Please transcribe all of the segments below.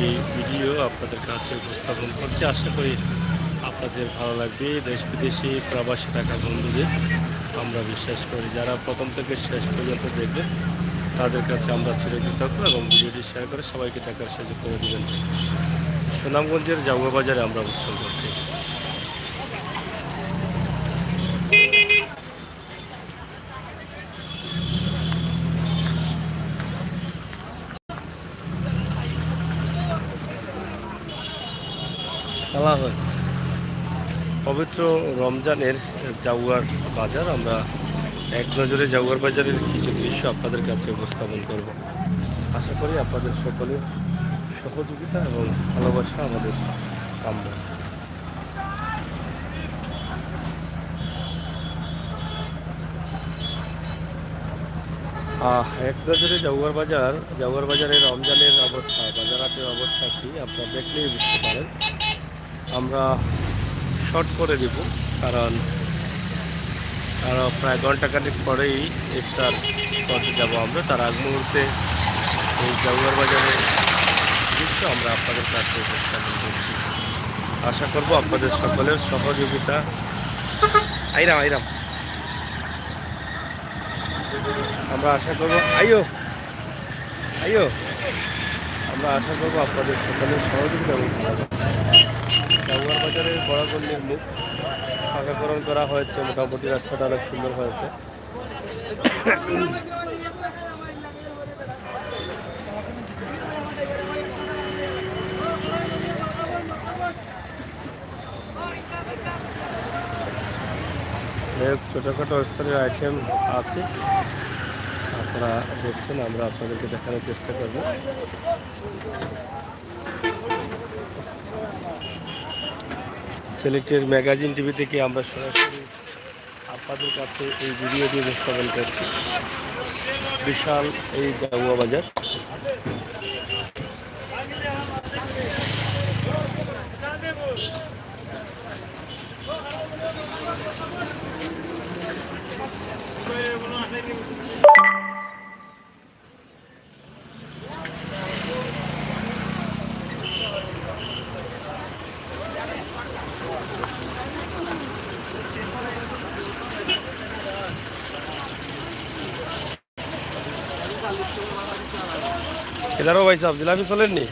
একটি ভিডিও আপনাদের কাছে উপস্থাপন করছি। আশা করি আপনাদের ভালো লাগবে। দেশ বিদেশি প্রবাসী থাকা বন্ধুদের আমরা বিশ্বাস করি যারা প্রথম থেকে শেষ পর্যন্ত দেখবেন তাদের কাছে আমরা চিরকৃতজ্ঞ এবং ভিডিওটি শেয়ার করে সবাইকে দেখার সুযোগ করে দেবেন। সুনামগঞ্জের জাউয়া বাজারে আমরা অবস্থান করছি। পবিত্র রমজানের জাউয়ার বাজার আমরা এক নজরে জাউয়ার বাজারের কিছু দৃশ্য আপনাদের কাছে উপস্থাপন করব। আশা করি আপনাদের সকলের সহযোগিতা এবং ভালোবাসা আমাদের কাম্য। এক নজরে জাউয়ার বাজারের রমজানের অবস্থা, বাজার হাটের অবস্থা কি আপনারা দেখলেই বুঝতে পারেন। আমরা শর্ট করে দিব কারণ প্রায় ঘন্টাখানেক পরেই ইফতার করতে যাব আমরা। তার আগ মুহূর্তে এই জাউয়ার বাজারের দৃশ্য আমরা আপনাদের কাছে উপস্থাপন করছি। আশা করব আপনাদের সকলের সহযোগিতা। আইরাম আমরা আশা করব আমরা আশা করব আপনাদের সকলের সহযোগিতা এবং জাউয়ার বাজারের বড়গল্লির মুখ পাকাকরণ করা হয়েছে, মোটামুটি রাস্তাটা অনেক সুন্দর হয়েছে। ছোটোখাটো স্তরের আইটেম আছে আপনারা দেখছেন, আমরা আপনাদেরকে দেখানোর চেষ্টা করব। সিলেটের ম্যাগাজিন টিভি থেকে আমরা সরাসরি আপনাদের কাছে এই ভিডিওটি উপস্থাপন করছি। বিশাল এই জাউয়া বাজার। এদারও ভাই সাহেব জিলাপি চলেননি?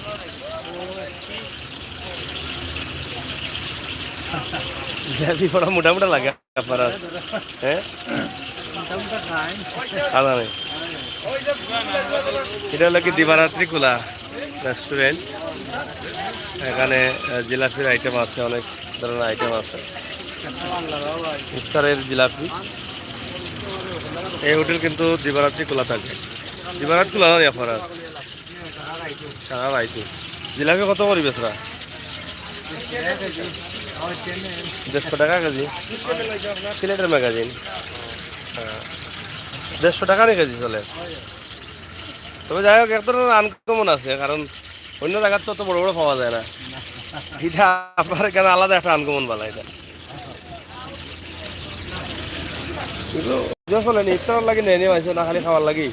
জিলাপি বড় মোটা মোটা লাগে আপনার? হ্যাঁ, আদা নেই। এটা হলো কি দিবারাত্রি কুলা রেস্টুরেন্ট। এখানে জিলাপির আইটেম আছে, অনেক ধরনের আইটেম আছে। ইফতারের জিলাপি। এই হোটেল কিন্তু দিবারাত্রি খোলা থাকে। দিবারাত খোলা নয় আপনার সারা রাইতে। জিলাপি কত করি বেচরা? 150 টাকা কেজি। সিলেটের ম্যাগাজিন। হ্যাঁ, 150 টাকা নি কেজি চলে। তবে যাই হোক, এক ধরনের আনকমন আছে, কারণ অন্য জায়গার তো অত বড় বড় পাওয়া যায় না। এটা আপনার কেন আলাদা একটা আনকমন বালা এটা। কিন্তু চলে নি ইফতার লাগি নেই নিয়ে না, খালি খাওয়ার লাগি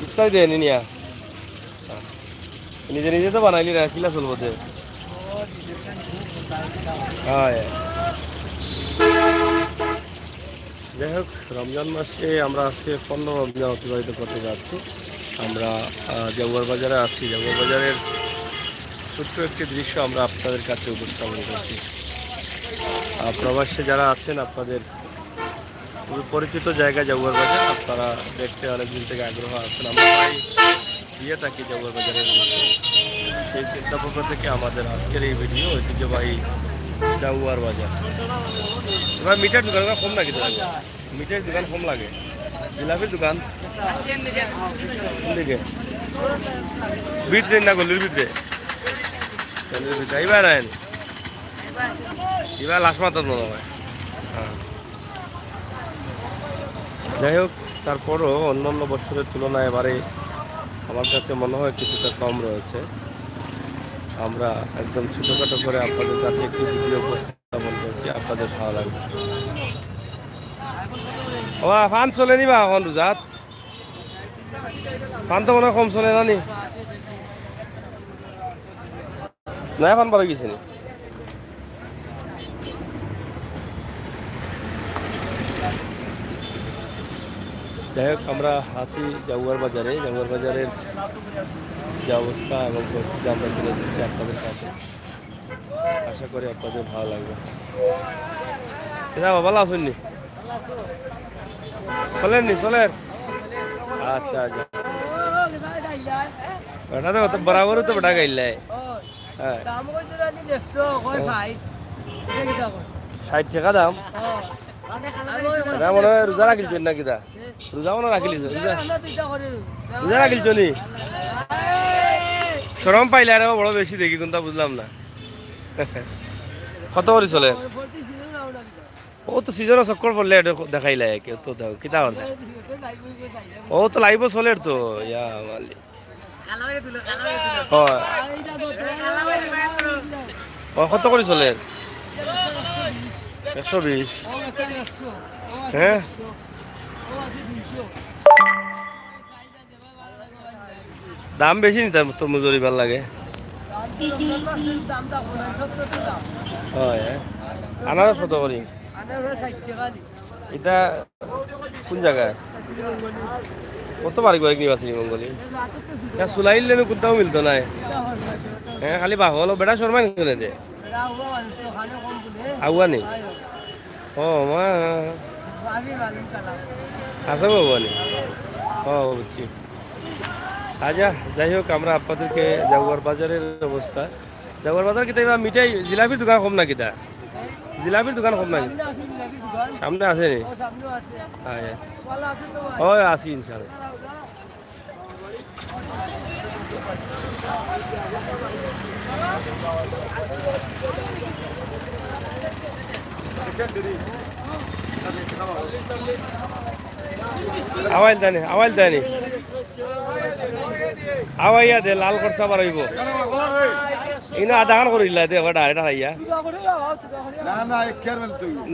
ইফতার দিয়ে নিয়া নিজে নিজে তো বানাইলি না, কিলা চলবো দে। যাই হোক, রমজান মাসে আমরা আজকে 15 রমজান অতিবাহিত করতে যাচ্ছি। আমরা জাউয়ার বাজারে আছি। জাউয়ার বাজারের ছোট্ট একটি দৃশ্য আমরা আপনাদের কাছে উপস্থাপন করছি। প্রবাসে যারা আছেন, আপনাদের পরিচিত জায়গা জাউয়ার বাজার, আপনারা দেখতে অনেকদিন থেকে আগ্রহ আছেন। আমরা প্রায় দিয়ে থাকি জাউয়ার বাজারের দৃশ্য। সেই চিন্তাভাবনা থেকে আমাদের আজকের এই ভিডিও ঐতিহ্যবাহী জাউয়ার বাজার। এবার মিঠার দোকান কম নাকি? মিঠাইয়ের দোকান কম লাগে। জিলাপির দোকান দিকে ভিতরে না, গলির ভিতরে। এইবার আইন এবার লাশ মাতার মনে হয়। হ্যাঁ, যাই হোক, তারপরও অন্যান্য বছরের তুলনায় এবারে আমার কাছে মনে হয় কিছুটা কম রয়েছে। আমরা একদম ছোটোখাটো করে আপনাদের কাছে একটি ভিডিও উপস্থাপন করছি, আপনাদের ভালো লাগবে। ও ফান চলে নিবা এখন রোজাত? ফান তো মনে হয় কম চলে না নি? না এখন বারো গেছে নি যাই হোক আমরা আছি জাগুয়ার বাজারে। জাগুয়ার বাজারের যে অবস্থা এবং পরিস্থিতি আমরা তুলে দিচ্ছি আপনাদের কাছে। আশা করি আপনাদের ভালো লাগবে। ভালো আছেন নি? চলেন নি চলেন? আচ্ছা আচ্ছা বেটা তো বরাবরও তো বেটা গাইলে। হ্যাঁ 60 টাকা দাম। এটা মনে হয় রোজা রাখিলছেন না কিতা? রোজা মনে রাখিলিছ? রোজা রাখিলছ নি? সরম পাইলে আর বড় বেশি দেখি কোনটা বুঝলাম না। কত করে চলে? ও তো সিজনও চক্কর পড়লে দেখাইলে কেউ তো কিতা করতে? ও তো লাইভ চলে তো ইয়া মালি। কত করে চলে? 120। হ্যাঁ দাম বেশি নি তার তো মজুরি ভাল লাগে। হয় আনারস কত করি? এটা কোন জায়গায়? কত বাড়ি করে নিবা শ্রীমঙ্গলী? চুলাইলে কোনটাও মিলতো নাই। হ্যাঁ খালি বাহু অলপ বেটা শর্মা নিয়ে দে আগুয়া নি। ও মা আছে বাবুয়ানি। ও বুঝছি। আচ্ছা যাই হোক আমরা আপনাদেরকে জাগুয়ার বাজারের অবস্থা। জাগুয়ার বাজার কিতা এবার মিঠাই জিলাপির দোকান কম না কিতা? জিলাপির দোকান কম নাকি? সামনে আছে নি? ও আছি ইনশাল্লাহ। আওয়াইল দেয়নি আওয়াইয়া দে লাল খরচা বার হইব ইনো আধা খান করিলা দে ওটা এটা খাইয়া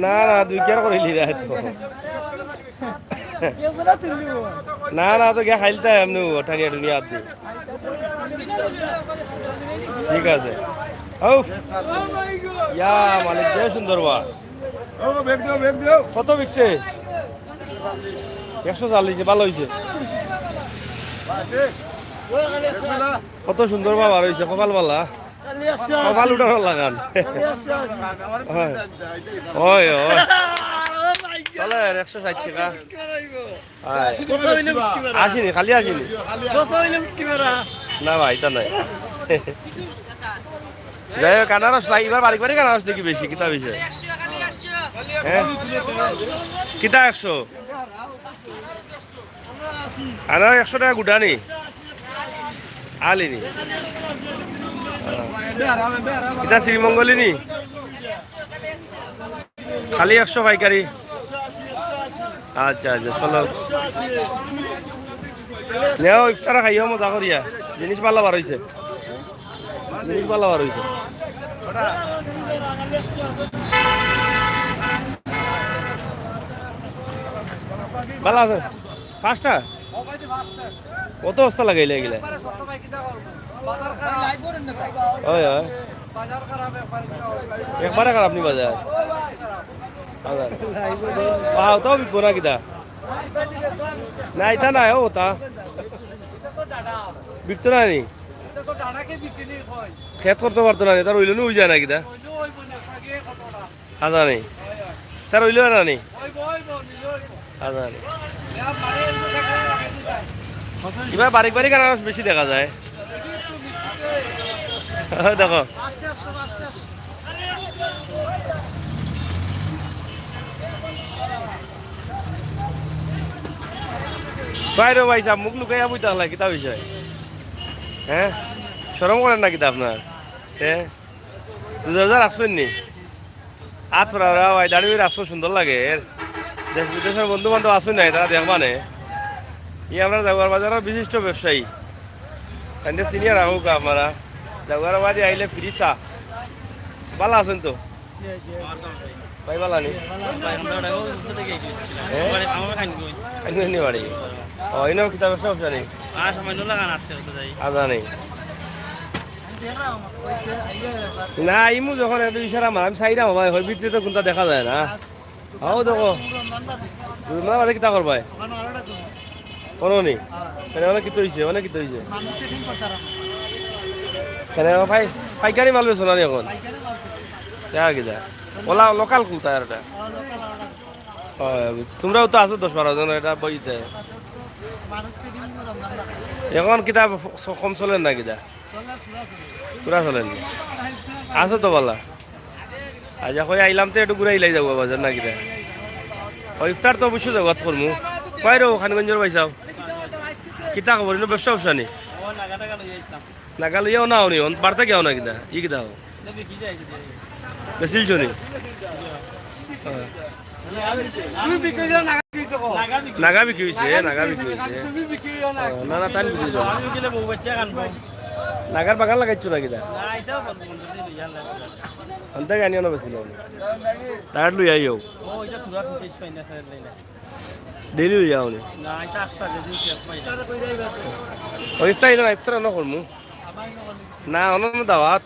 না না 2 কেয়ার করিলি রে তো না না তো গিয়া খাইলতে এমনি ওঠানিয়া দুনিয়া দি ঠিক আছে। উফ ইয়া মানে যে সুন্দর বা কত বিকছে? 140 ভালো হয়েছে। কত সুন্দর বাবা রয়েছে কপাল বালা কপাল উঠানোর লাগান। ওই ওই চলে 160 টাকা আসিনি খালি আসিনি না ভাই তা নাই। যাই হোক আনারস এবার বাড়ি বাড়ি আনারস দেখি বেশি কিতা বিষয় হ্যাঁ কিতা 100 আনারস 100 টাকা গুটা নি আলিনি এটা শ্রীমঙ্গলী নি খালি 100 পাইকারি। আচ্ছা আচ্ছা চলো নেও ইফতারা খাইও মজা করিয়া জিনিস ভালো বার হয়েছে জিনিস ভালো বার হয়েছে। ভালো আছে 5টা কত বস্তা লাগাইলে এগুলা? ওই ওই একবারে খারাপ নি বাজার তাও বিকবো না কিতা না এটা নাই ও তা বিকতো না নি খেত করতে পারতো না তার রইল উই যায় না কিতা হাজা নেই তার রইল না নি হাজা নেই এবার বারিক বারিক আনারস বেশি দেখা যায় দেখো বাইরে ভাই সাহেব মুখ লুকাইয়া বুঝতে হলা কিতা বিষয় হ্যাঁ সরম করেন না কিতা আপনার হ্যাঁ 2000 রাখছেন নি হাত ফোরা ভাই দাঁড়িয়ে রাখছো সুন্দর লাগে দেশ বিদেশের বন্ধু বান্ধব আসুন নাই তারা দেখবা নে ই আমরা জাগুয়ার বাজারের বিশিষ্ট ব্যবসায়ী এনে সিনিয়র রাখুক আপনারা জাগুয়ার বাজারে আইলে ফ্রি চা ভালো আছেন তো ভাই ভালো নি বাড়ি ও এনে কিতাব ব্যবসা নেই আদা নেই না ইমু যখন একটু ইশারা মার আমি চাইরাম ভাই হয় ভিতরে তো কোনটা দেখা যায় না হাও দেখো না মানে কিতা করবাই কোনো নি কেন অনেক কিতো হইছে অনেক কিতো হইছে কেন ভাই পাইকারি মাল বেছো না এখন দেখা কিতা ওলা লোকাল কুলতা আর এটা তোমরাও তো আছো 10-12 জন এটা বইতে এখন কিতা কম চলেন না কিতা পুরা চলেন আছো তো বলা আজ এখন আইলাম তো একটু ঘুরে আইলাই যাবো বাজার না কিতা ইফতার তো অবশ্যই জগৎ করমু কয় রো খানগঞ্জের পাইছাও কিতা খবর ইনো ব্যবসা ব্যবসা নি নাগা লইয়াও না নি বাড়তে গেও না কিতা ই কিতা হো বেশিল চনি নাগা বিক্রি হয়েছে নাগা বিক্রি হয়েছে না না তাই বিক্রি নাগার বাগান লাগাইছো না কিতা আনতে গানিও না বেশিল ডাইরেক্ট লই আইও ডেইলি লই আও নি ও ইফতার না করমু না অন্য দাওয়াত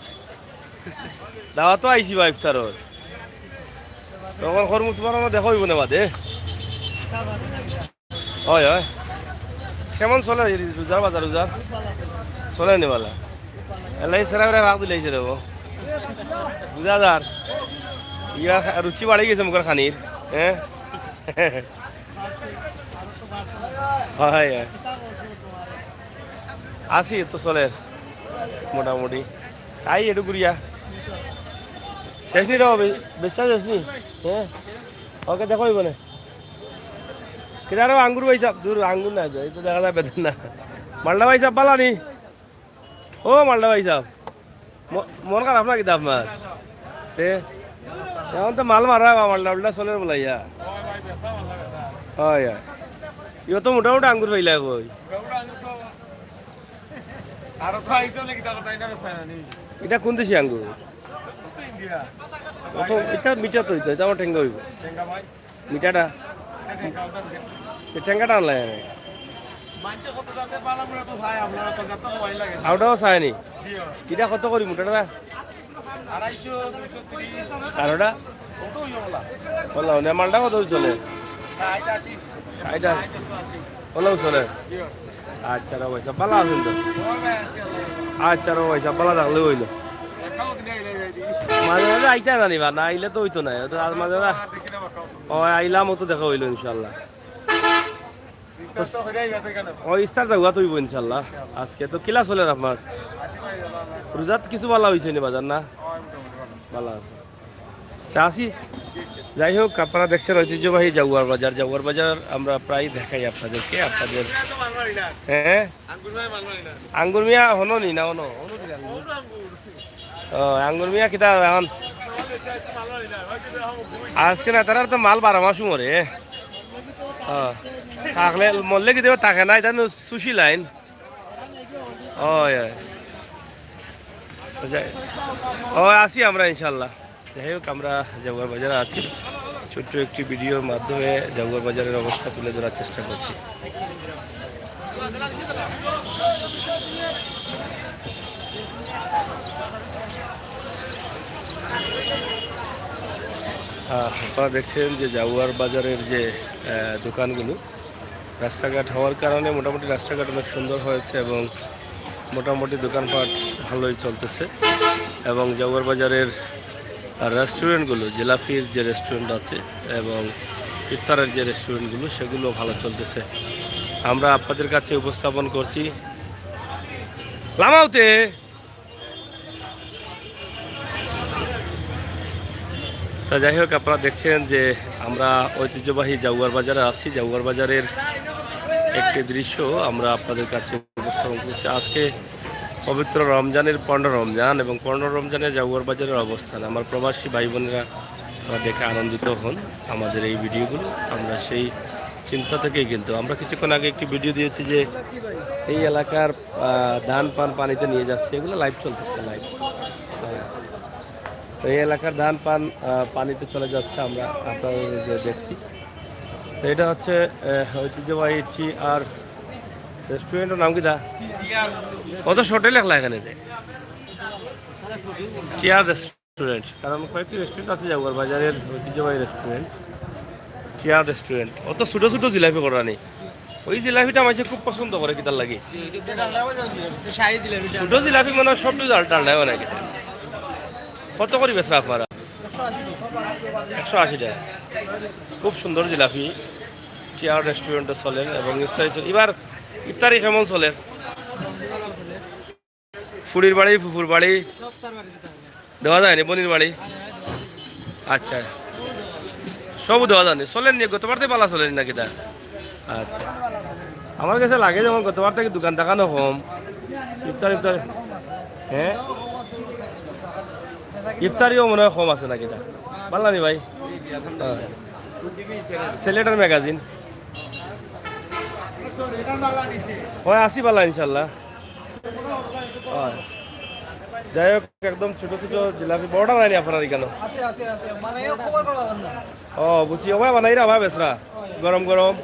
দাওয়াতও আইছি বা ইফতারর তখন করমু তোমার দেখা হইব না বাদে হয় হয় কেমন চলে রোজার বাজার রোজার চলে নি বালা এলাই সেরা করে ভাগ দিলাইছে রে বুঝা যার ইয়া রুচি বাড়ি গেছে মুখের খানির হ্যাঁ হয় আসি তো চলে মোটামুটি তাই একটু ঘুরিয়া শেষ নি রে বেশা শেষ নি হ্যাঁ ওকে দেখো বলে কিনারও আঙ্গুর পাইছা দূর আঙ্গুর না এই তো দেখা যায় বেতন না মালদা ভাই সাহেব পালা নি ও মালদা ভাই সাহেব মন খারাপ না কিতা আপনার এখন তো মাল মারা মালদা উল্টা চলে বলা ইয়া হয় ইও তো মোটামুটি আঙ্গুর পাইলা কই এটা কোন দেশি আঙ্গুর এটা মিঠা তো এটা আমার ঠেঙ্গা হইব মিঠাটা ঠেঙ্গাটা আনলাই আউটাও চায়নি এটা কত করি মোটাটা আরোটা বললাম মালটা কত চলে ওলাও চলে আচ্ছা রে পয়সা পালা আছেন তো আচ্ছা রে পয়সা পালা থাকলে হইলো মাঝে মাঝে আইতে না নিবা না আইলে তো হইতো না মাঝে মাঝে ও আইলাম তো দেখা হইলো ইনশাল্লাহ ও ইস্তার যাওয়া তো হইব ইনশাল্লাহ আজকে তো কিলা চলে আপনার রোজাত কিছু ভালো হয়েছে নি বাজার না ভালো আছে তা আসি যাই হোক আপনারা দেখছেন ঐতিহ্যবাহী জাগুয়ার বাজার জাগুয়ার বাজার আমরা প্রায় দেখাই আপনাদেরকে আপনাদের হ্যাঁ আঙ্গুর মিয়া হনো নি না হনো আঙ্গুর মিয়া কিতা এখন আজকে না তারা তো মাল 12 মাস মরে থাকলে মরলে কি দেবে থাকে না এটা সুশি লাইন ও আসি আমরা ইনশাল্লাহ যাই হোক আমরা জাগুয়ার বাজারে আছি ছোট্ট একটি ভিডিওর মাধ্যমে জাগুয়ার বাজারের অবস্থা তুলে ধরার চেষ্টা করছি আপনারা দেখছেন যে জাগুয়ার বাজারের যে দোকানগুলো রাস্তাঘাট হওয়ার কারণে মোটামুটি রাস্তাঘাট অনেক সুন্দর হয়েছে এবং মোটামুটি দোকানপাট ভালোই চলতেছে এবং জাগুয়ার বাজারের রেস্টুরেন্টগুলো জিলাপির যে রেস্টুরেন্ট আছে এবং ইফতারের যে রেস্টুরেন্টগুলো সেগুলো ভালো চলতেছে আমরা আপনাদের কাছে উপস্থাপন করছি লামাউতে তা যাই হোক আপনারা দেখছেন যে আমরা ঐতিহ্যবাহী জাগুয়ার বাজারে আছি জাগুয়ার বাজারের একটি দৃশ্য আমরা আপনাদের কাছে উপস্থাপন করছি আজকে পবিত্র রমজানের 15 রমজান এবং 15 রমজানে জাগুয়ার বাজারের অবস্থান আমার প্রবাসী ভাই বোনেরা দেখে আনন্দিত হন আমাদের এই ভিডিওগুলো আমরা সেই চিন্তা থেকেই কিন্তু আমরা কিছুক্ষণ আগে একটি ভিডিও দিয়েছি যে এই এলাকার ধান পান পানিতে নিয়ে যাচ্ছে এগুলো লাইভ চলতেছে লাইভ তো এই এলাকার ধান পান পানিতে চলে যাচ্ছে আমরা আপনাদের যে দেখছি তো এটা হচ্ছে ঐতিহ্যবাহী টি আর রেস্টুরেন্টের নাম কি দা কত হোটেল লেখলা এখানে চেয়ার রেস্টুরেন্ট, কারণ কয়েকটি রেস্টুরেন্ট আছে জাগুয়ার বাজারের ঐতিহ্যবাহী রেস্টুরেন্ট, চেয়ার রেস্টুরেন্ট। অত ছোটো ছোটো জিলাপি করা নেই, ওই জিলাপিটা আমাকে খুব পছন্দ করে কিতার লাগে। ছোটো জিলাপি মানে সব ডালডাই বানায় কিতা। কত করি বেচরা আপনারা? 180 টাকা। খুব সুন্দর জিলাপি চেয়ার রেস্টুরেন্টে চলেন এবং ইফতারি চলে। এবার ইফতারি কেমন চলে? ফুড়ির বাড়ি, ফুফুর বাড়ি দেওয়া যায় নি? বনির বাড়ি, আচ্ছা সবও দেওয়া যায়নি। চলেন নি গতবারতে পালা চলেন নাকি তা? আচ্ছা, আমার কাছে লাগে যেমন গতবার থেকে দোকান দেখানো কম। ইফতার ইফতার হ্যাঁ, ইফতারিও মনে হয় কম আছে নাকি তা? পারলা নি ভাই? সিলেটের ম্যাগাজিন হয় আসি পালা ইনশাল্লাহ। হয়, যাই হোক একদম ছোট ছোট জিলাপি, বড়টা বানাইনি আপনার এখানে? ও বুঝছি, ওভাবে বানাই রা ভাই বেসরা গরম গরম।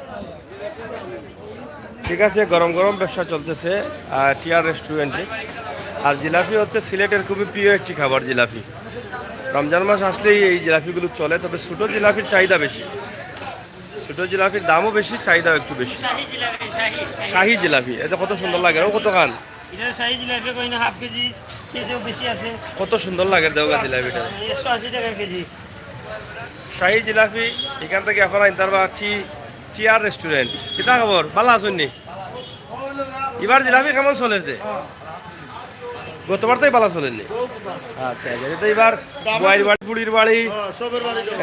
ঠিক আছে, গরম গরম ব্যবসা চলতেছে আর টিয়ার রেস্টুরেন্টে। আর জিলাপি হচ্ছে সিলেটের খুবই প্রিয় একটি খাবার জিলাপি। রমজান মাস আসলেই এই জিলাপিগুলো চলে, তবে ছোটো জিলাপির চাহিদা বেশি। ছোটো জিলাপির দামও বেশি, চাহিদাও একটু বেশি। শাহি জিলাপি এটা কত সুন্দর লাগে, ও কত খান? শাহী জিলাপি কইনা হাফ কেজি চেয়েও বেশি আছে। কত সুন্দর লাগে দেওগা জিলাপিটা, 180 টাকা কেজি। শাহি জিলাপি এখান থেকে এখন আনতার বা কি টিয়ার রেস্টুরেন্ট। কিতা খবর, ভালো আছেন নি? এবার জিলাপি কেমন চলে? গতবার তাই ভালো চলেননি? আচ্ছা আচ্ছা, তো এবার বুয়াইর বাড়ি, পুরীর বাড়ি,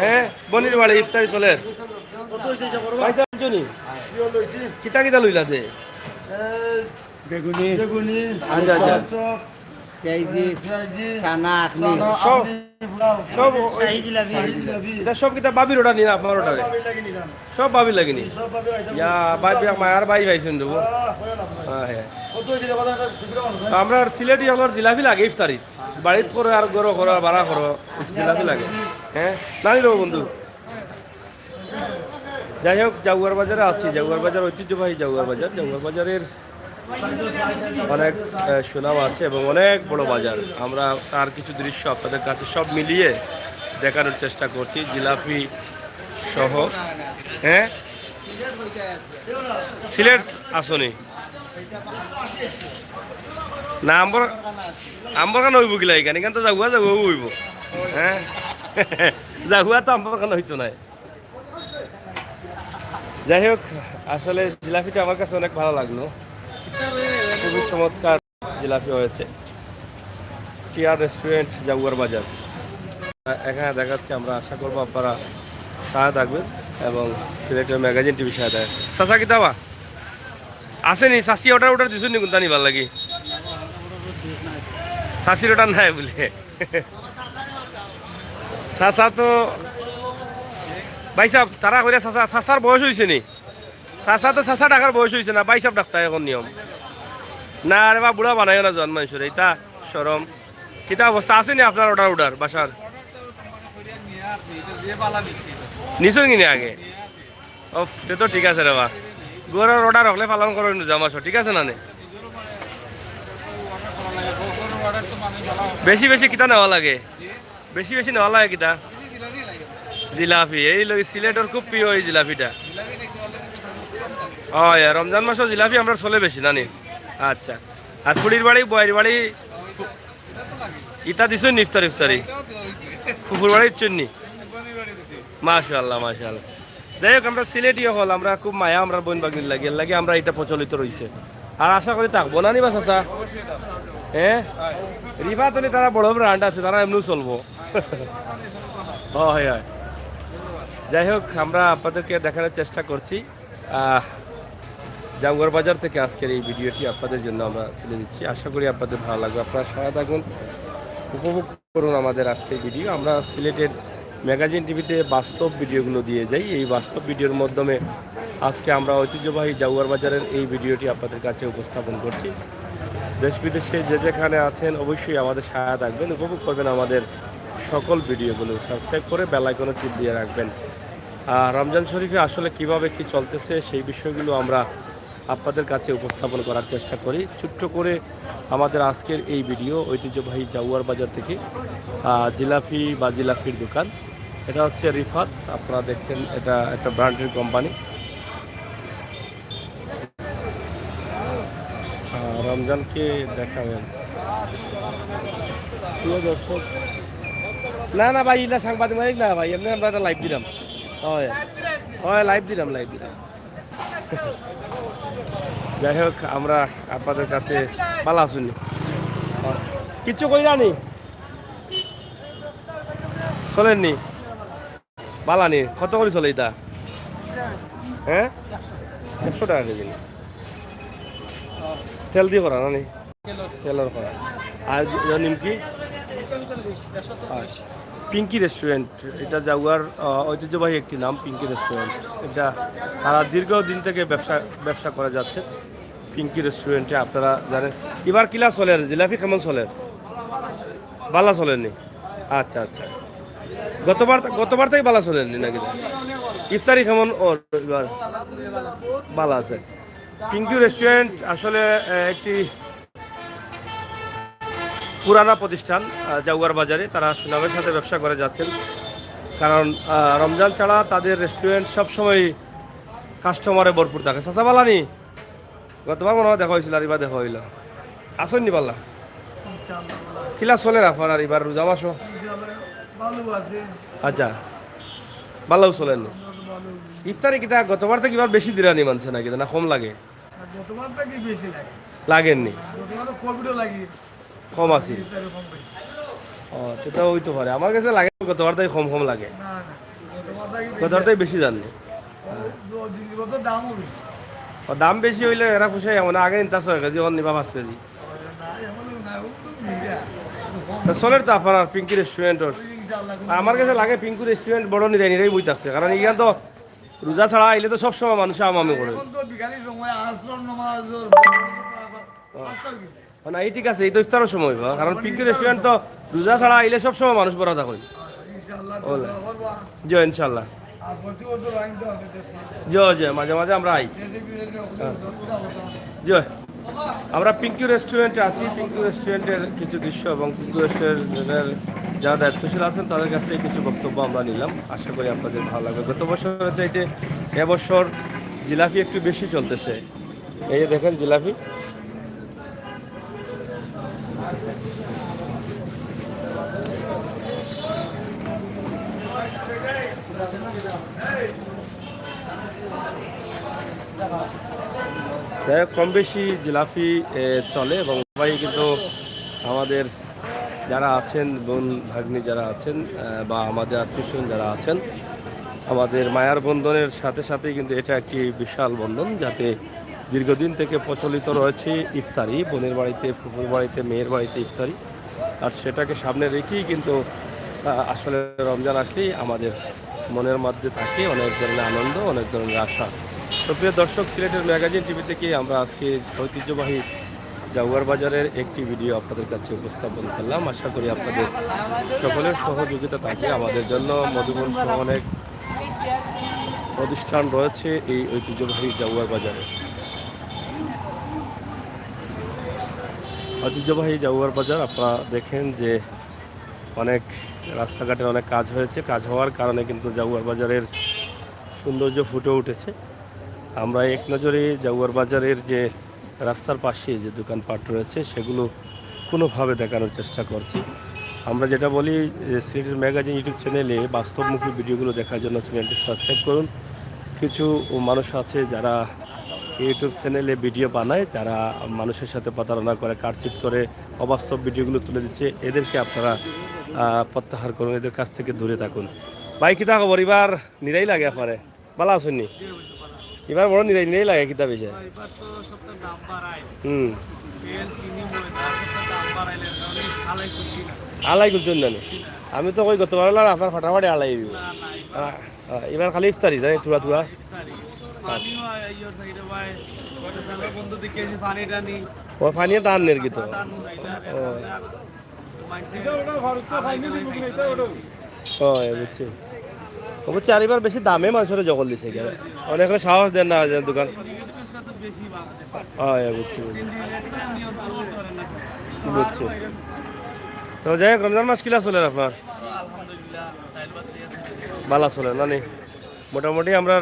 হ্যাঁ বনির বাড়ি ইফতারি চলে। কিতা কিতা লইলাতে? বেগুনি, আচ্ছা আচ্ছা, পেঁয়াজি, চানা, আখনি, সব সব শাহী জিলাপি এটা সব কিতা বাবির ওটা নিন, আপনার ওটা সব বাবির লাগেনি? ইয়া বাবি মায়ার বাই ভাইছেন দেবো। হ্যাঁ হ্যাঁ, আমরা সিলেটি আমার জিলাপি লাগে ইফতারি বাড়িত করে আর গরো করো বাড়া করো জিলাপি লাগে। হ্যাঁ নানি দেবো বন্ধু। যাই হোক, জাগুয়ার বাজারে আছি। জাগুয়ার বাজার ঐতিহ্যবাহী জাগুয়ার বাজার। জাগুয়ার বাজারের অনেক সুনাম আছে এবং অনেক বড় বাজার। আমরা তার কিছু দৃশ্য আপনাদের কাছে সব মিলিয়ে দেখানোর চেষ্টা করছি, জিলাপি সহ। হ্যাঁ, সিলেট আসনি না? আম্বর কান হইব কিলা এখানে? এখান তো জাগুয়া জাগুয়া হইব। হ্যাঁ জাগুয়া তো আম্বর কান হইতো নাই। যাই হোক, আসলে জিলাপিটা আমার কাছে অনেক ভালো লাগলো, খুবই চমৎকার জিলাপি হয়েছে। টিয়ার রেস্টুরেন্ট জাগুয়ার বাজার এখানে দেখাচ্ছি। আমরা আশা করবো আপনারা সাথে থাকবেন এবং সিলেটের ম্যাগাজিন টিভি সাথে থাকবেন। চাচা কিতাবা আসেনি? চাষি অর্ডার দিছুন নি? কোনটা নিবার লাগি? চাষির অর্ডার নাই বলে চাচা তো ভাই সাহেব তারা করে চাচার বয়স হয়েছে নি? চাচা তো চাচা ডাকার বয়স হয়েছে না, ভাই সাহেব ডাক্তার এখন নিয়ম না। আরে বা বুড়া বানাই না জন মানুষের, এটা সরম। কিতা অবস্থা আসেনি আপনার অর্ডার বাসার? নিছুন কিনে আগে? ও তে তো ঠিক আছে রে বা, গরুর অর্ডার হলে পালন করো জামাস, ঠিক আছে না? বেশি বেশি কিতা নেওয়া লাগে? বেশি বেশি নেওয়া লাগে কিতা? জিলাপি এই সিলেটের খুব প্রিয় এই জিলাপিটা। ও রমজান মাসও জিলাপি আমরা চলে বেশি নানি। আচ্ছা, আর ফুড়ির বাড়ি, বয়ের বাড়ি ইটা দিছ ইফতারি ইফতারি? ফুফুর বাড়ির চুন্নি? মাশাআল্লাহ মাশাআল্লাহ। যাই হোক, আমরা সিলেটি হল, আমরা খুব মায়া আমরা বোন বাগির লাগে আমরা এটা প্রচলিত রয়েছে আর আশা করি থাকবো না নিবা চাচা? হ্যাঁ, রিভা তলি তারা বড় ব্রান্ড আছে, তারা এমনিও চলবো। হয় হয়। যাই হোক, আমরা আপনাদেরকে দেখানোর চেষ্টা করছি জাগুয়ার বাজার থেকে আজকের এই ভিডিওটি আপনাদের জন্য আমরা তুলে দিচ্ছি। আশা করি আপনাদের ভালো লাগবে, আপনারা সাথে থাকুন, উপভোগ করুন আমাদের আজকের ভিডিও। আমরা সিলেটের ম্যাগাজিন টিভিতে বাস্তব ভিডিওগুলো দিয়ে যাই। এই বাস্তব ভিডিওর মাধ্যমে আজকে আমরা ঐতিহ্যবাহী জাগুয়ার বাজারের এই ভিডিওটি আপনাদের কাছে উপস্থাপন করছি। দেশ বিদেশে যে যেখানে আছেন অবশ্যই আমাদের সাথে থাকবেন, উপভোগ করবেন আমাদের সকল ভিডিওগুলো, সাবস্ক্রাইব করে বেল আইকনে টিপ দিয়ে রাখবেন। রমজান শরীফে আসলে কিভাবে কি চলতেছে সেই বিষয়গুলো আমরা আপনাদের কাছে উপস্থাপন করার চেষ্টা করি। ছোট্ট করে আমাদের আজকের এই ভিডিও ঐতিহ্যবাহী জাউয়ার বাজার থেকে জিলাপি বা জিলাপির দোকান। এটা হচ্ছে রিফাত, আপনারা দেখছেন এটা একটা ব্র্যান্ডের কোম্পানি। রমজানকে দেখাবেন প্রিয় দর্শক। না না ভাই, ইলা সাংবাদিক মালিক না ভাই, এমনি আমরা একটা লাইভ দিলাম। হয় হয়, লাইভ দিলাম। যাই হোক, আমরা আপনাদের কাছে পালা শুনি কিচ্ছু কইরা নি, চলেননি বালানি কত করে চলে এটা? হ্যাঁ, 100 টাকা কেজি। তেল দিয়ে করা না নি, তেলের করা। আর নিমকি পিঙ্কি রেস্টুরেন্ট, এটা জাগুয়ার ঐতিহ্যবাহী একটি নাম, পিঙ্কি রেস্টুরেন্ট। এটা তারা দীর্ঘদিন থেকে ব্যবসা করে যাচ্ছে পিঙ্কি রেস্টুরেন্টে। আপনারা জানেন এবার কিলা চলের জিলাপি কেমন চলের? বালা চলেননি? আচ্ছা, গতবার থেকে বালা চলেননি নাকি? ইফতারি কেমন? ও এবার বালা আছে। পিঙ্কি রেস্টুরেন্ট আসলে একটি পুরানা প্রতিষ্ঠান জাউয়ার বাজারে। তারা সুনামের সাথে ব্যবসা করে যাচ্ছেন, কারণ রমজান ছাড়া তাদের রেস্টুরেন্ট সবসময় কাস্টমারে ভরপুর থাকে। চাচা বালানি গতবার মনে হয় দেখা হয়েছিল, আর এবার দেখা হইল। আসেননি পাল্লা কিলা চলে রাফার? আর এবার রোজা মাসও আচ্ছা বাল্লাও চলেন। ইফতারি কিতা গতবার থেকে এবার বেশি দিরানি মানছে নাকি, না কম লাগে? লাগেননি, কম আছে। ও সেটা হইতে পারে, আমার কাছে লাগে গতবার থেকে কম লাগে, গতবার থেকে বেশি জাননি। দাম বেশি হইলে এরা খুশি এমন আগে নিতা 6 কেজি, অন নিবা 5 কেজি। চলের তো আপনার পিঙ্কি রেস্টুরেন্টর আমার কাছে লাগে। পিঙ্কি রেস্টুরেন্ট বড় নিরাই বই থাকছে, কারণ এখান তো রোজা ছাড়া আইলে তো সবসময় মানুষ আমামি করে না। এই ঠিক আছে, এই তো ইফতারের সময়, কারণ পিঙ্কি রেস্টুরেন্ট তো রোজা ছাড়া আইলে সবসময় মানুষ বড় থাকে। জি ইনশাল্লাহ, জয় মাঝে মাঝে আমরা আই। জয়, আমরা পিঙ্কি রেস্টুরেন্টে আছি। পিঙ্কি রেস্টুরেন্টের কিছু দৃশ্য এবং পিঙ্কি রেস্টুরেন্টের যারা দায়িত্বশীল আছেন তাদের কাছ থেকে কিছু বক্তব্য আমরা নিলাম। আশা করি আপনাদের ভালো লাগবে। গত বছরের চাইতে এবছর জিলাপি একটু বেশি চলতেছে। এই যে দেখেন জিলাপি, কম বেশি জিলাপি চলে এবং সবাই কিন্তু আমাদের যারা আছেন, বোন ভাগ্নি যারা আছেন বা আমাদের আত্মীয়স্বজন যারা আছেন, আমাদের মায়ার বন্ধনের সাথে সাথেই কিন্তু এটা একটি বিশাল বন্ধন, যাতে দীর্ঘদিন থেকে প্রচলিত রয়েছে ইফতারি, বোনের বাড়িতে, ফুফুর বাড়িতে, মেয়ের বাড়িতে ইফতারি। আর সেটাকে সামনে রেখেই কিন্তু আসলে রমজান আসলেই আমাদের মনের মধ্যে থাকে অনেক ধরনের আনন্দ, অনেক ধরনের আশা। তো প্রিয় দর্শক, সিলেটের ম্যাগাজিন টিভি থেকে আমরা আজকে ঐতিহ্যবাহী জাউয়ার বাজারের একটি ভিডিও আপনাদের কাছে উপস্থাপন করলাম। আশা করি আপনাদের সকলের সহযোগিতা থাকে আমাদের জন্য। মধুবন সহ অনেক প্রতিষ্ঠান রয়েছে এই ঐতিহ্যবাহী জাউয়ার বাজারে। ঐতিহ্যবাহী জাউয়ার বাজার আপনারা দেখেন যে অনেক রাস্তাঘাটে অনেক কাজ হয়েছে। কাজ হওয়ার কারণে কিন্তু জাউয়ার বাজারের সৌন্দর্য ফুটে উঠেছে। আমরা এক নজরে জাউয়ার বাজারের যে রাস্তার পাশে যে দোকানপাট রয়েছে সেগুলো কোনোভাবে দেখানোর চেষ্টা করছি। আমরা যেটা বলি, সিলেটের ম্যাগাজিন ইউটিউব চ্যানেলে বাস্তবমুখী ভিডিওগুলো দেখার জন্য চ্যানেলটি সাবস্ক্রাইব করুন। কিছু মানুষ আছে যারা ইউটিউব চ্যানেলে ভিডিও বানায়, যারা মানুষের সাথে প্রতারণা করে, কারচিট করে অবাস্তব ভিডিওগুলো তুলে দিচ্ছে। এদেরকে আপনারা প্রত্যাহার করুন, এদের কাছ থেকে দূরে থাকুন। ভাই কিতা খবর? এবার নিরাই লাগে আপনারে? ভালো আসুননি? এবার বড় নিরাই লাগে কিতা বিষয়? আলাই করছেন জানি, আমি তো কই গতবার আপনার ফাটাফাটি আলাই দিব। এবার খালি ইফতারি জানি, তুরা পানি টান নের কি তো বুঝছি। অবশ্যই আর এবার বেশি দামে মানুষের জগল দিছে, অনেক সাহস দেন না দোকান। বুঝছি বুঝছি। তো যাই হোক, রমজান মাস কিলা চলে আপনার? ভালো চলে না নি? মোটামুটি আমরা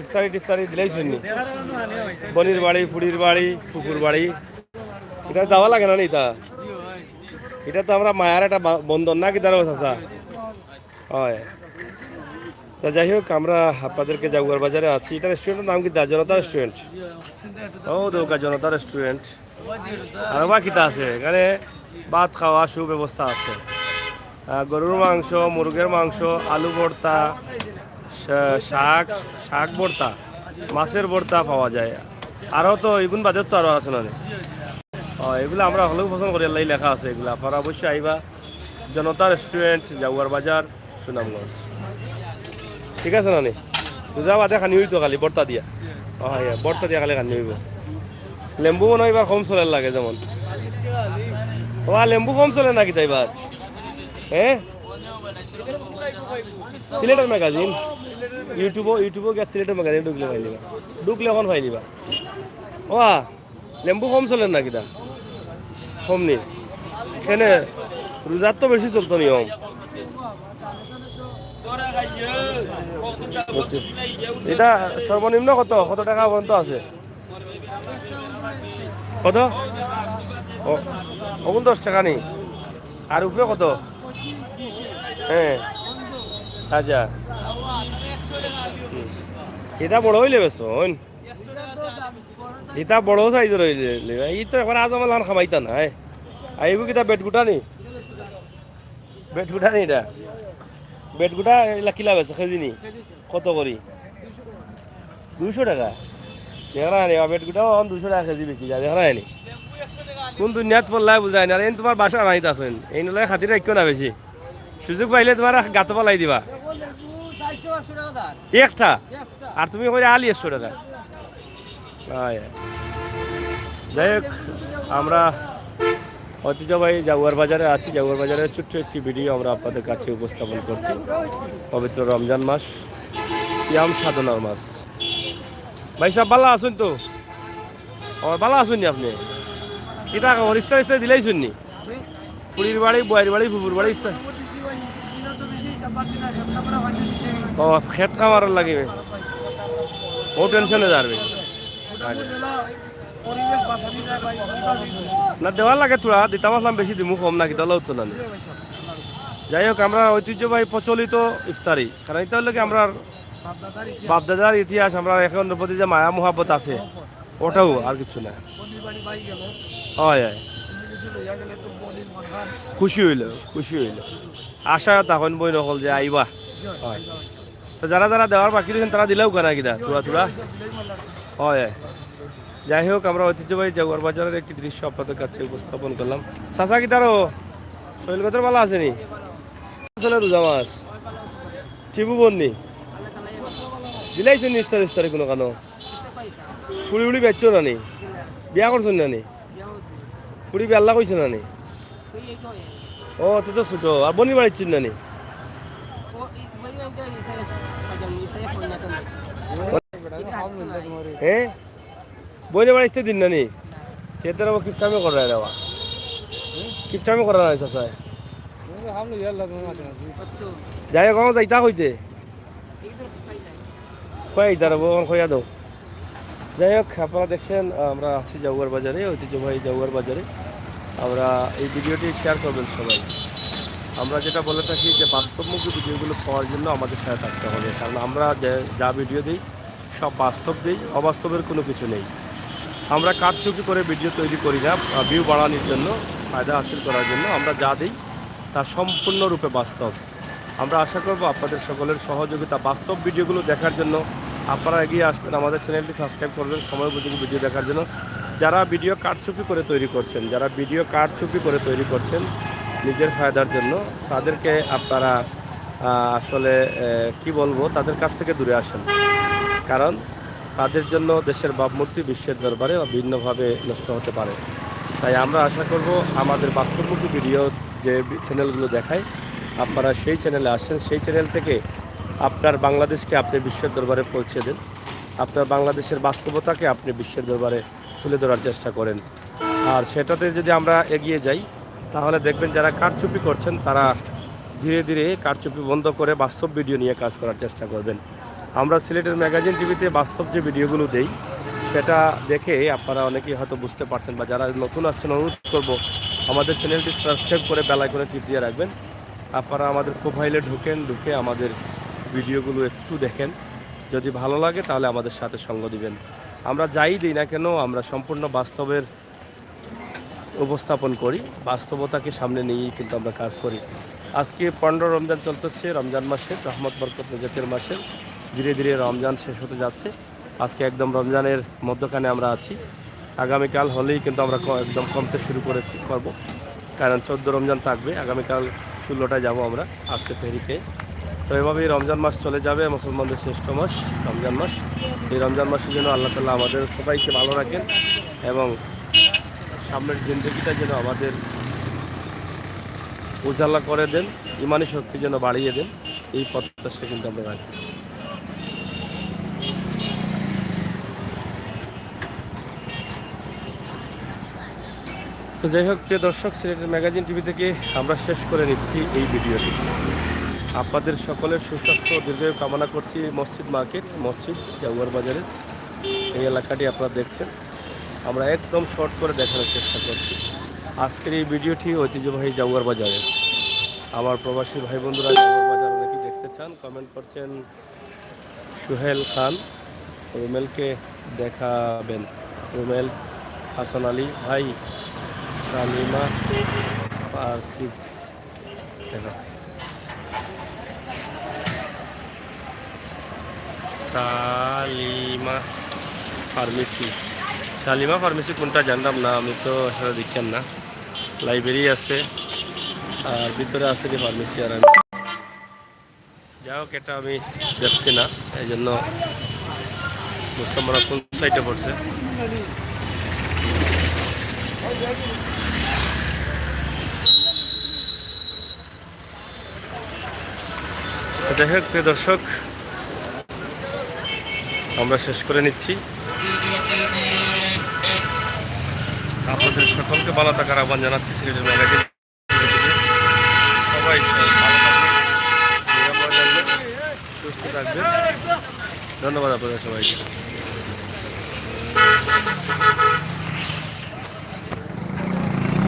ইফতারি টিফতারি দিলেই শুনি, বনির বাড়ি, ফুড়ির বাড়ি, ফুকুর বাড়ি, এটা দেওয়া লাগে না নি? তা এটা তো আমরা মায়ার একটা বন্ধন না কি তার চাষা হয়। তা যাই হোক, আমরা আপনাদেরকে জাগুয়ার বাজারে আছি। এটা রেস্টুরেন্টের নাম কি? দা জনতা রেস্টুরেন্ট। ও দৌকা জনতা রেস্টুরেন্ট। আর বাকিটা আছে এখানে, ভাত খাওয়া সুব্যবস্থা আছে। গরুর মাংস, মুরগের মাংস, আলু ভর্তা, শাক শাক ভর্তা, মাছের ভর্তা পাওয়া যায়। আরও তো এগুন বাজার তো আরও আছে না? এগুলো আমরা হলেও পছন্দ করি, আল্লাহ লেখা আছে এগুলো। আপনারা অবশ্যই আইবা, জনতা রেস্টুরেন্ট, জাগুয়ার বাজার, সুনামগঞ্জ। ঠিক আছে না নি? বুঝা বাদে খানি হইতো খালি বর্তা দিয়া। হ্যাঁ, বর্তা দিয়া খালি খানি হইব। লেম্বু মনে হয় এবার কম চলে লাগে যেমন। লেম্বু কম চলে নাকি তাই এবার? হ্যাঁ, সিলেটের ম্যাগাজিন, ইউটিউবও গিয়ে সিলেটের ম্যাগাজিন ঢুকলে পাই নিবা, ঢুকলে এখন পাই নিবা। লেম্বু কম চলেন নাকি? তা কম নি? এখানে রোজার তো বেশি চলতো নিয়ম। এটা সর্বনিম্ন কত কত টাকা পর্যন্ত আছে? কত? 10 টাকা নি? আর উপরে কত? হ্যাঁ, আচ্ছা। এটা বড় হইলে বেশো, এটা বড় সাইজের হইলে এই তো এখন আজ আমার লান খামাইতা না। আইব কিতা বেটগুটা নি? বেটগুটা নি? এটা বেটগুটা এগুলা কিলা বেছে কেজি নি? কত করি? 200 টাকা? দেখা নি বেটগুটাও 200 টাকা কেজি বিক্রি যায়, দেখা নি? কোন দুনিয়াত পড়লাই বুঝায় না। এই তোমার বাসা আনাইতে আসেন, এই নলে খাতির রাখিও না বেশি। সুযোগ পাইলে তোমার গাত পালাই দিবা একটা, আর তুমি কই আলি 100 টাকা। যাই হোক, আমরা ঐতিহ্যবাহী জাগুয়ার বাজারে আছি। জাগুয়ার বাজারের ছোট্ট একটি ভিডিও আমরা আপনাদের কাছে উপস্থাপন করছি। পবিত্র রমজান মাস, সিয়াম সাধনার মাস। ভাই সাহেব ভালো আছেন তো? ভালো আছেন নি আপনি? কিতা ইস্তা ইস্তা দিলেই শুননি? ফুড়ির বাড়ি, বয়ের বাড়ি, ফুপুর বাড়ি ইস্তা? খেত খামার লাগিবে, ও টেনশনে যাবে না। দেওয়ার লাগে তোরা দিতে পারলাম, বেশি দিমু কম না, কিতা তো না। যাই হোক, আমরা ঐতিহ্যবাহী প্রচলিত ইফতারি, কারণ এটা হলে আমরা বাপদাদার ইতিহাস, আমরা এখন প্রতি যে মায়া মোহাব্বত আছে ওটাও, আর কিছু না। হয়, খুশি হইল, খুশি হইল। আশা তখন বই নকল যে আইবা। হয়, তো যারা যারা দেওয়ার বাকি দিয়েছেন তারা দিলেও কেনা কিনা তুরা তুরা। হয়, যাই হোক, আমরা ঐতিহ্যবাহী জাগুয়ার বাজারের একটি দৃশ্য আপনাদের কাছে উপস্থাপন করলাম। চাচা কি তারও শৈলগত ভালো আসেনি? আসলে রোজা মাস টিপু বন্নি দিলাইছেন নিস্তার নিস্তারে কোনো কেন? ফুড়ি উড়ি বেচছো না নি? বিয়া করছেন না নি? ফুড়ি বিয়াল্লা কইছে না নি? ও তো তো ছোট। আর বনি বাড়িচ্ছেন না নি? হ্যাঁ, বইনে বাড়িতে দিন না নি? সেটার আবার কিপটামে করা দেওয়া, কিপটামে করা নাই চাচা। যাই হোক, আমার যাইতা হইতে কয় তার খয়া দাও। যাই হোক, আপনারা দেখছেন আমরা আছি জাগুয়ার বাজারে, ঐতিহ্যবাহী জাগুয়ার বাজারে। আমরা এই ভিডিওটি শেয়ার করবেন সবাই। আমরা যেটা বলে থাকি যে বাস্তবমুখী ভিডিওগুলো পাওয়ার জন্য আমাদের সাথে থাকতে হবে, কারণ আমরা যা ভিডিও দিই সব বাস্তব দিই, অবাস্তবের কোনো কিছু নেই। আমরা কারচুপি করে ভিডিও তৈরি করি না ভিউ বাড়ানোর জন্য, ফায়দা হাসিল করার জন্য। আমরা যা দিই তা সম্পূর্ণরূপে বাস্তব। আমরা আশা করব আপনাদের সকলের সহযোগিতা বাস্তব ভিডিওগুলো দেখার জন্য আপনারা এগিয়ে আসবেন, আমাদের চ্যানেলটি সাবস্ক্রাইব করবেন সময় উপযোগী ভিডিও দেখার জন্য। যারা ভিডিও কারচুপি করে তৈরি করছেন, যারা ভিডিও কারচুপি করে তৈরি করছেন নিজের ফায়দার জন্য, তাদেরকে আপনারা আসলে কি বলবো, তাদের কাছ থেকে দূরে আসেন। কারণ তাদের জন্য দেশের ভাবমূর্তি বিশ্বের দরবারে ভিন্নভাবে নষ্ট হতে পারে। তাই আমরা আশা করব আমাদের বাস্তবমুখী ভিডিও যে চ্যানেলগুলো দেখায় আপনারা সেই চ্যানেলে আসেন, সেই চ্যানেল থেকে আপনার বাংলাদেশকে আপনি বিশ্বের দরবারে পৌঁছে দেন। আপনার বাংলাদেশের বাস্তবতাকে আপনি বিশ্বের দরবারে তুলে ধরার চেষ্টা করেন। আর সেটাতে যদি আমরা এগিয়ে যাই তাহলে দেখবেন যারা কারচুপি করছেন তারা ধীরে ধীরে কারচুপি বন্ধ করে বাস্তব ভিডিও নিয়ে কাজ করার চেষ্টা করবেন। আমরা সিলেটের ম্যাগাজিন টিভিতে বাস্তব যে ভিডিওগুলো দেই সেটা দেখে আপনারা অনেকেই হয়তো বুঝতে পারছেন, বা যারা নতুন আসছেন অনুরোধ করব আমাদের চ্যানেলটি সাবস্ক্রাইব করে বেল আইকনে টিপ দিয়ে রাখবেন। আপনারা আমাদের প্রোফাইলে ঢুকে আমাদের ভিডিওগুলো একটু দেখেন, যদি ভালো লাগে তাহলে আমাদের সাথে সঙ্গ দিবেন। আমরা যাই দিই না কেন আমরা সম্পূর্ণ বাস্তবের উপস্থাপন করি, বাস্তবতাকে সামনে নিয়েই কিন্তু আমরা কাজ করি। আজকে 15 রমজান চলতেছে, রমজান মাসের রহমত বরকত নিজাতের মাসের ধীরে ধীরে রমজান শেষ হতে যাচ্ছে। আজকে একদম রমজানের মধ্যখানে আমরা আছি। আগামীকাল হলেই কিন্তু আমরা একদম কমতে শুরু করব, কারণ 14 রমজান থাকবে। আগামীকাল 16টায় যাব আমরা আজকে সেহরিকে। তো এভাবেই রমজান মাস চলে যাবে, মুসলমানদের শ্রেষ্ঠ মাস রমজান মাস। এই রমজান মাসের জন্য আল্লাহ তাআলা আমাদের সবাইকে ভালো রাখেন এবং সামনের জিন্দগিটা যেন আমাদের উজালা করে দেন, ইমানি শক্তি যেন বাড়িয়ে দেন, এই প্রত্যাশা কিন্তু আমরা রাখি। তো যাই হোক, প্রিয় দর্শক, সিলেটের ম্যাগাজিন টিভি থেকে আমরা শেষ করে নিচ্ছি এই ভিডিওটি। আপনাদের সকলের সুস্বাস্থ্য ও দীর্ঘায়ু কামনা করছি। মসজিদ মার্কেট, মসজিদ জাগুয়ার বাজারের এই এলাকাটি আপনারা দেখছেন। আমরা একদম শর্ট করে দেখানোর চেষ্টা করছি। আজকের এই ভিডিওটি ঐতিহ্যবাহী জাগুয়ার বাজারে। আমার প্রবাসী ভাই বন্ধুরা জাগুয়ার বাজার অনেকেই দেখতে চান, কমেন্ট করছেন। সুহেল খান, রুমেলকে দেখাবেন। রুমেল, হাসান আলী ভাই, সালিমা ফার্সি দেখা, সালিমা ফার্মেসি কোনটা জানলাম না, আমি তো আসলে দেখেন না। লাইব্রেরি আছে আর ভিতরে আছে কি ফার্মেসি, আর আমি যাই হোক এটা আমি দেখছি না, এই জন্য বুঝতাম না কোন সাইডে পড়ছে। যাই হোক, প্রিয় দর্শক, আমরা শেষ করে নিচ্ছি। আপনাদের সকলকে ভালো থাকার আহ্বান জানাচ্ছি। সিলেটের ম্যাগাজিন সবাই ভালো থাকবেন, নিরাপদ থাকবেন, সুস্থ থাকবেন। ধন্যবাদ আপনাদের সবাইকে।